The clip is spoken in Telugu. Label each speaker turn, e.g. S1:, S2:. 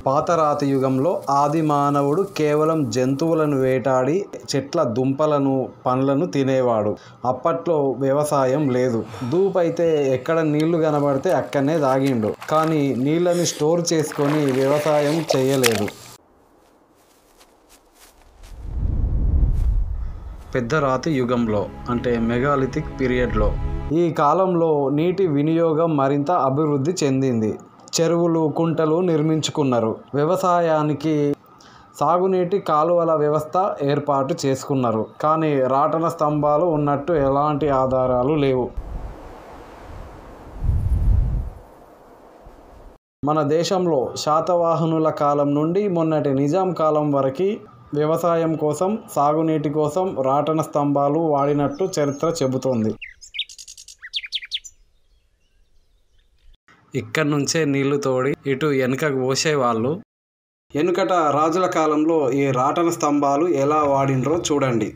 S1: పాతరాతి యుగంలో ఆది మానవుడు కేవలం జంతువులను వేటాడి చెట్ల దుంపలను పండ్లను తినేవాడు. అప్పట్లో వ్యవసాయం లేదు. దూపైతే ఎక్కడ నీళ్లు కనబడితే అక్కడనే తాగిండు. కానీ నీళ్ళని స్టోర్ చేసుకొని వ్యవసాయం చేయలేదు. పెద్ద రాతి యుగంలో అంటే మెగాలిథిక్ పీరియడ్లో ఈ కాలంలో నీటి వినియోగం మరింత అభివృద్ధి చెందింది. చెరువులు, కుంటలు నిర్మించుకున్నారు. వ్యవసాయానికి సాగునీటి కాలువల వ్యవస్థ ఏర్పాటు చేసుకున్నారు. కానీ రాటన స్తంభాలు ఉన్నట్టు ఎలాంటి ఆధారాలు లేవు. మన దేశంలో శాతవాహనుల కాలం నుండి మొన్నటి నిజాం కాలం వరకు వ్యవసాయం కోసం, సాగునీటి కోసం రాటన స్తంభాలు వాడినట్టు చరిత్ర చెబుతోంది. ఇక్కడి నుంచే నీళ్లు తోడి ఇటు వెనుకకు పోసేవాళ్ళు. వెనుకట రాజుల కాలంలో ఈ రాటన స్తంభాలు ఎలా వాడినరో చూడండి.